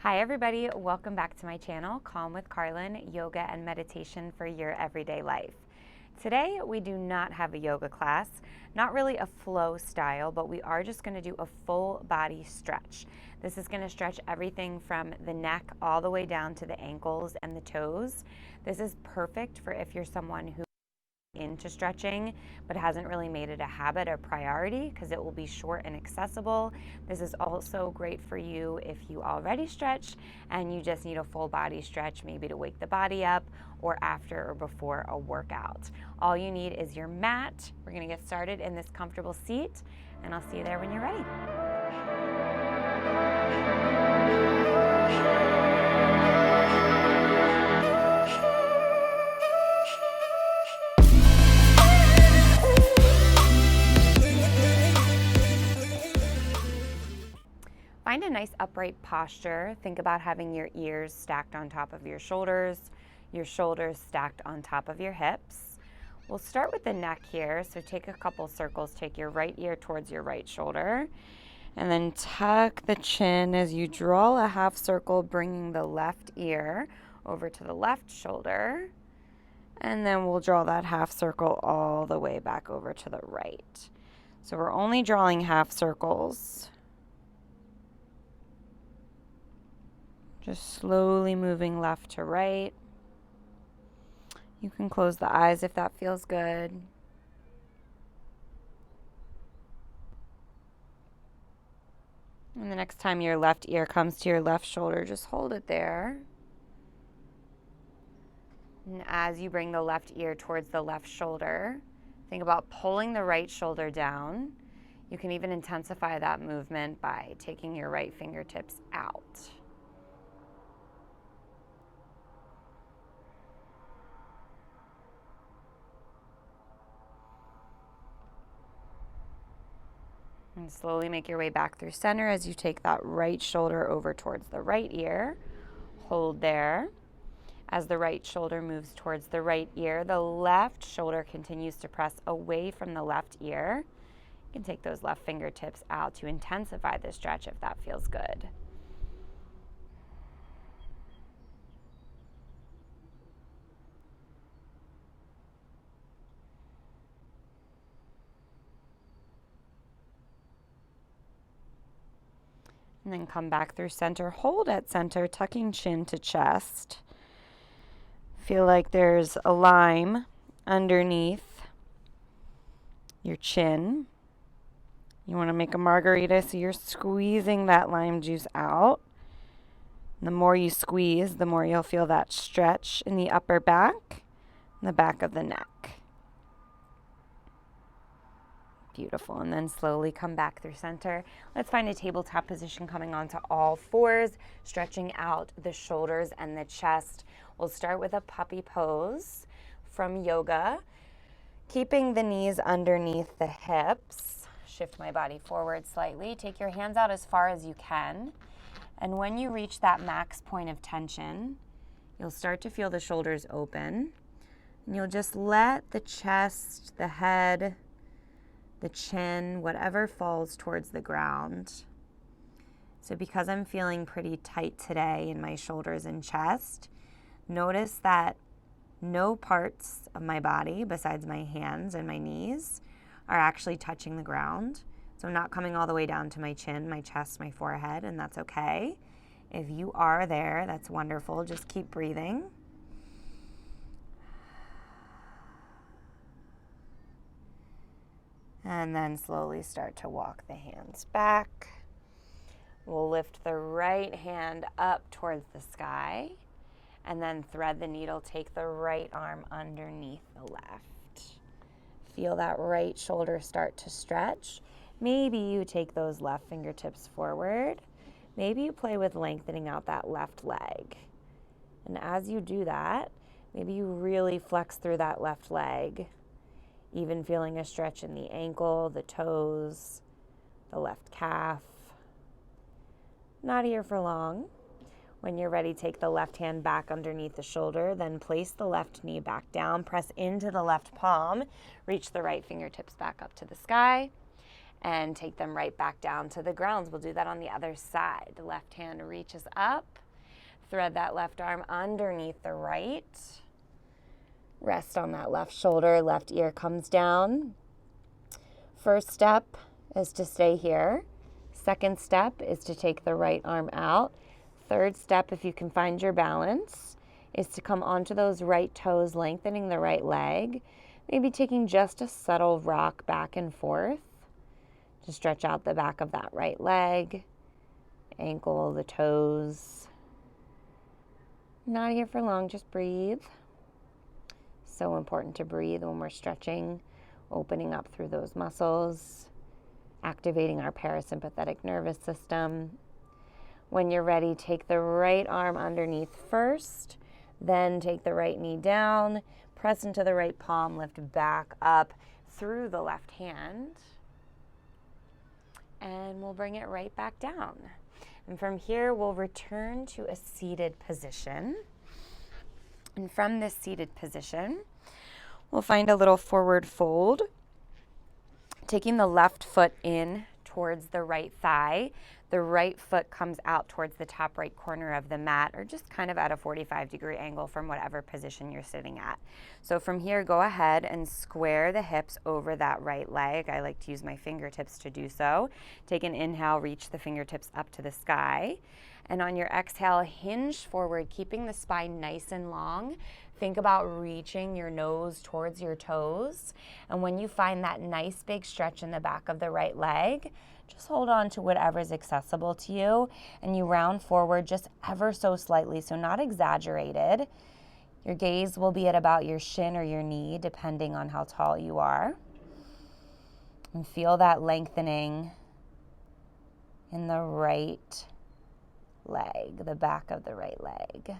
Hi everybody, welcome back to my channel, Calm with Carlin, yoga and meditation for your everyday life. Today we do not have a yoga class, not really a flow style, but we are just going to do a full body stretch. This is going to stretch everything from the neck all the way down to the ankles and the toes. This is perfect for if you're someone who into stretching but hasn't really made it a habit or priority because it will be short and accessible. This is also great for you if you already stretch and you just need a full body stretch, maybe to wake the body up or after or before a workout. All you need is your mat. We're going to get started in this comfortable seat and I'll see you there when you're ready. Find a nice upright posture. Think about having your ears stacked on top of your shoulders stacked on top of your hips. We'll start with the neck here, so take a couple circles. Take your right ear towards your right shoulder, and then tuck the chin as you draw a half circle, bringing the left ear over to the left shoulder, and then we'll draw that half circle all the way back over to the right. So we're only drawing half circles. Just slowly moving left to right. You can close the eyes if that feels good. And the next time your left ear comes to your left shoulder, just hold it there. And as you bring the left ear towards the left shoulder, think about pulling the right shoulder down. You can even intensify that movement by taking your right fingertips out. And slowly make your way back through center as you take that right shoulder over towards the right ear. Hold there. As the right shoulder moves towards the right ear, the left shoulder continues to press away from the left ear. You can take those left fingertips out to intensify the stretch if that feels good. And then come back through center. Hold at center, tucking chin to chest. Feel like there's a lime underneath your chin. You want to make a margarita, so you're squeezing that lime juice out. And the more you squeeze, the more you'll feel that stretch in the upper back and the back of the neck. Beautiful. And then slowly come back through center. Let's find a tabletop position, coming onto all fours, stretching out the shoulders and the chest. We'll start with a puppy pose from yoga, keeping the knees underneath the hips. Shift my body forward slightly. Take your hands out as far as you can. And when you reach that max point of tension, you'll start to feel the shoulders open. And you'll just let the chest, the head, the chin, whatever falls towards the ground. So because I'm feeling pretty tight today in my shoulders and chest, notice that no parts of my body besides my hands and my knees are actually touching the ground. So I'm not coming all the way down to my chin, my chest, my forehead, and that's okay. If you are there, that's wonderful. Just keep breathing. And then slowly start to walk the hands back. We'll lift the right hand up towards the sky and then thread the needle. Take the right arm underneath the left. Feel that right shoulder start to stretch. Maybe you take those left fingertips forward. Maybe you play with lengthening out that left leg. And as you do that, maybe you really flex through that left leg, even feeling a stretch in the ankle, the toes, the left calf. Not here for long. When you're ready, take the left hand back underneath the shoulder, then place the left knee back down, press into the left palm, reach the right fingertips back up to the sky, and take them right back down to the ground. We'll do that on the other side. The left hand reaches up, thread that left arm underneath the right, rest on that left shoulder, left ear comes down. First step is to stay here. Second step is to take the right arm out. Third step, if you can find your balance, is to come onto those right toes, lengthening the right leg, maybe taking just a subtle rock back and forth to stretch out the back of that right leg, ankle, the toes. Not here for long, just breathe. So important to breathe when we're stretching, opening up through those muscles, activating our parasympathetic nervous system. When you're ready, take the right arm underneath first, then take the right knee down, press into the right palm, lift back up through the left hand, and we'll bring it right back down. And from here, we'll return to a seated position. And from this seated position, we'll find a little forward fold, taking the left foot in towards the right thigh. The right foot comes out towards the top right corner of the mat, or just kind of at a 45-degree angle from whatever position you're sitting at. So from here, go ahead and square the hips over that right leg. I like to use my fingertips to do so. Take an inhale, reach the fingertips up to the sky. And on your exhale, hinge forward, keeping the spine nice and long. Think about reaching your nose towards your toes. And when you find that nice big stretch in the back of the right leg, just hold on to whatever's accessible to you, and you round forward just ever so slightly, so not exaggerated. Your gaze will be at about your shin or your knee, depending on how tall you are. And feel that lengthening in the right leg, the back of the right leg.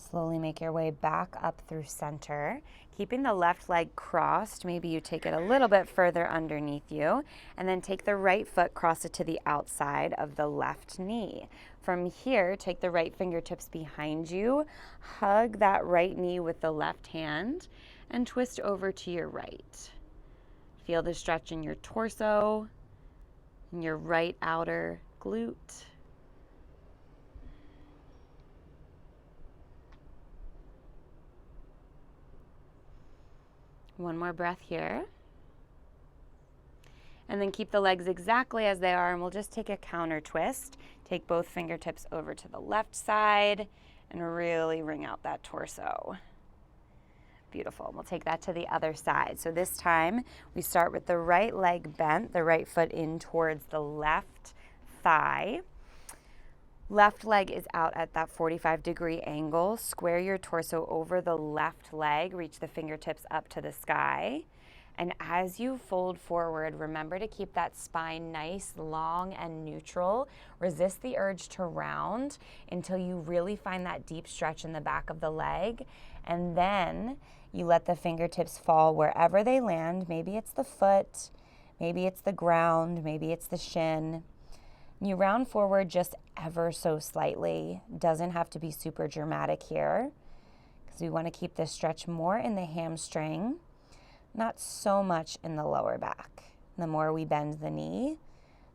Slowly make your way back up through center, keeping the left leg crossed. Maybe you take it a little bit further underneath you, and then take the right foot, cross it to the outside of the left knee. From here, take the right fingertips behind you, hug that right knee with the left hand, and twist over to your right. Feel the stretch in your torso, in your right outer glute. One more breath here. And then keep the legs exactly as they are, and we'll just take a counter twist. Take both fingertips over to the left side and really wring out that torso. Beautiful. We'll take that to the other side. So this time we start with the right leg bent, the right foot in towards the left thigh. Left leg is out at that 45-degree angle. Square your torso over the left leg. Reach the fingertips up to the sky. And as you fold forward, remember to keep that spine nice, long, and neutral. Resist the urge to round until you really find that deep stretch in the back of the leg. And then you let the fingertips fall wherever they land. Maybe it's the foot, maybe it's the ground, maybe it's the shin. You round forward just ever so slightly. Doesn't have to be super dramatic here, because we want to keep this stretch more in the hamstring, not so much in the lower back. The more we bend the knee,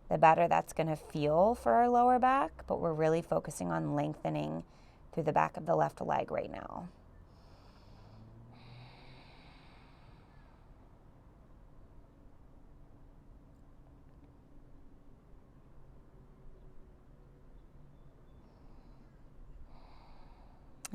the better that's going to feel for our lower back, but we're really focusing on lengthening through the back of the left leg right now.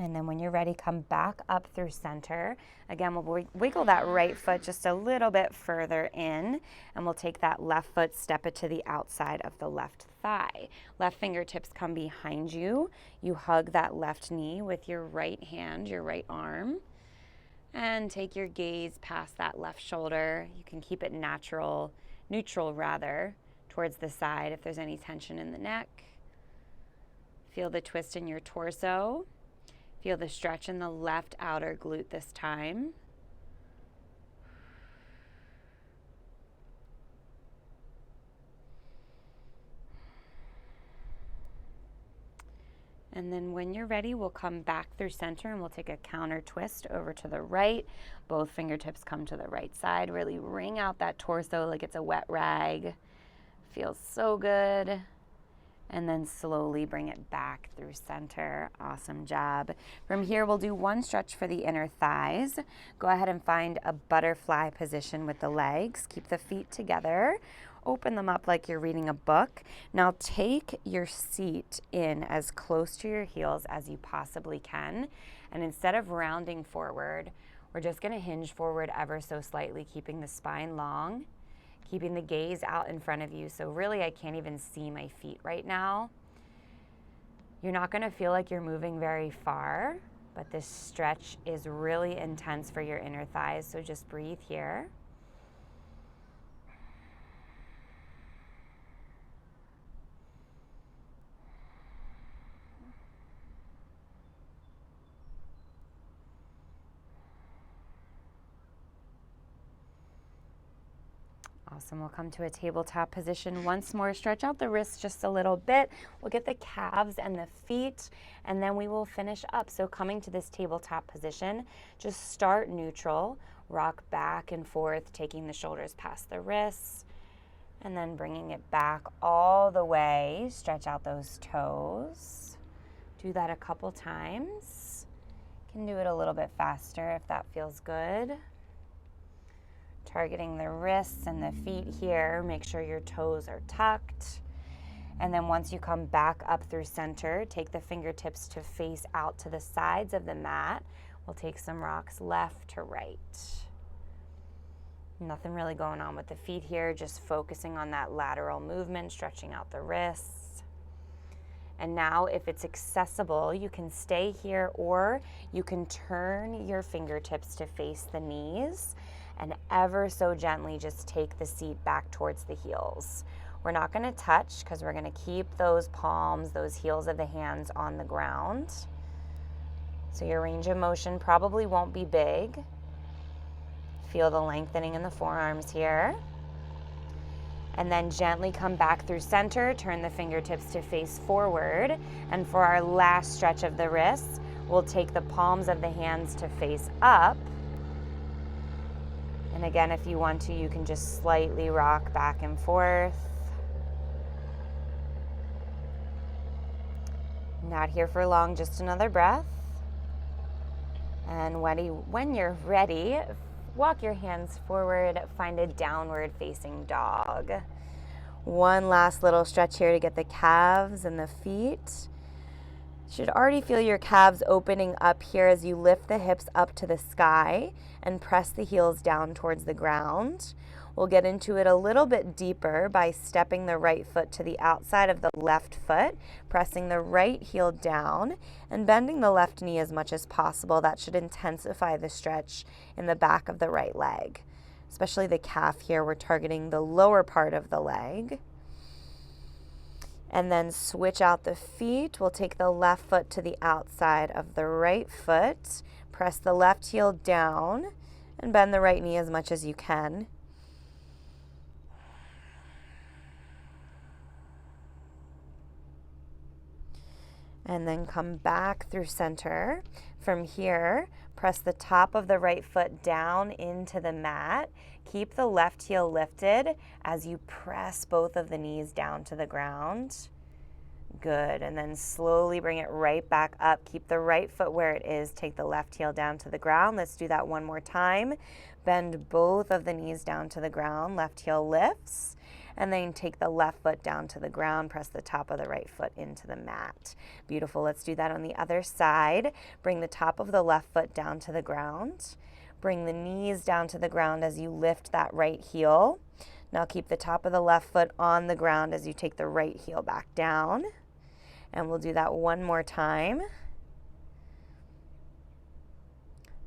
And then when you're ready, come back up through center. Again, we'll wiggle that right foot just a little bit further in, and we'll take that left foot, step it to the outside of the left thigh. Left fingertips come behind you. You hug that left knee with your right hand, your right arm, and take your gaze past that left shoulder. You can keep it neutral rather, towards the side if there's any tension in the neck. Feel the twist in your torso. Feel the stretch in the left outer glute this time. And then when you're ready, we'll come back through center and we'll take a counter twist over to the right. Both fingertips come to the right side. Really wring out that torso like it's a wet rag. Feels so good. And then slowly bring it back through center. Awesome job. From here, we'll do one stretch for the inner thighs. Go ahead and find a butterfly position with the legs. Keep the feet together. Open them up like you're reading a book. Now take your seat in as close to your heels as you possibly can. And instead of rounding forward, we're just going to hinge forward ever so slightly, keeping the spine long, keeping the gaze out in front of you. So really, I can't even see my feet right now. You're not going to feel like you're moving very far, but this stretch is really intense for your inner thighs. So just breathe here. Awesome. We'll come to a tabletop position once more. Stretch out the wrists just a little bit. We'll get the calves and the feet, and then we will finish up. So coming to this tabletop position, just start neutral. Rock back and forth, taking the shoulders past the wrists, and then bringing it back all the way. Stretch out those toes. Do that a couple times. You can do it a little bit faster if that feels good. Targeting the wrists and the feet here. Make sure your toes are tucked. And then once you come back up through center, take the fingertips to face out to the sides of the mat. We'll take some rocks left to right. Nothing really going on with the feet here, just focusing on that lateral movement, stretching out the wrists. And now if it's accessible, you can stay here or you can turn your fingertips to face the knees and ever so gently just take the seat back towards the heels. We're not gonna touch because we're gonna keep those palms, those heels of the hands on the ground. So your range of motion probably won't be big. Feel the lengthening in the forearms here. And then gently come back through center, turn the fingertips to face forward. And for our last stretch of the wrists, we'll take the palms of the hands to face up. And again, if you want to, you can just slightly rock back and forth. Not here for long, just another breath. And when you're ready, walk your hands forward, find a downward facing dog. One last little stretch here to get the calves and the feet. You should already feel your calves opening up here as you lift the hips up to the sky and press the heels down towards the ground. We'll get into it a little bit deeper by stepping the right foot to the outside of the left foot, pressing the right heel down and bending the left knee as much as possible. That should intensify the stretch in the back of the right leg, especially the calf here. We're targeting the lower part of the leg. And then switch out the feet. We'll take the left foot to the outside of the right foot, press the left heel down and bend the right knee as much as you can. And then come back through center. From here, press the top of the right foot down into the mat. Keep the left heel lifted as you press both of the knees down to the ground. Good, and then slowly bring it right back up. Keep the right foot where it is. Take the left heel down to the ground. Let's do that one more time. Bend both of the knees down to the ground. Left heel lifts. And then take the left foot down to the ground, press the top of the right foot into the mat. Beautiful, let's do that on the other side. Bring the top of the left foot down to the ground. Bring the knees down to the ground as you lift that right heel. Now keep the top of the left foot on the ground as you take the right heel back down. And we'll do that one more time.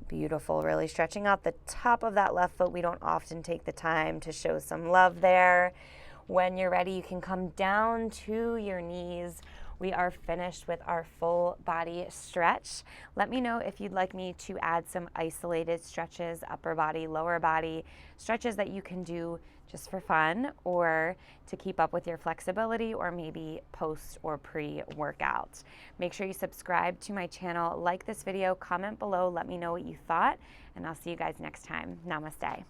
Beautiful, really stretching out the top of that left foot. We don't often take the time to show some love there. When you're ready, you can come down to your knees, we are finished with our full body stretch. Let me know if you'd like me to add some isolated stretches, upper body, lower body, stretches that you can do just for fun or to keep up with your flexibility, or maybe post or pre-workout. Make sure you subscribe to my channel, like this video, comment below, let me know what you thought, and I'll see you guys next time. Namaste.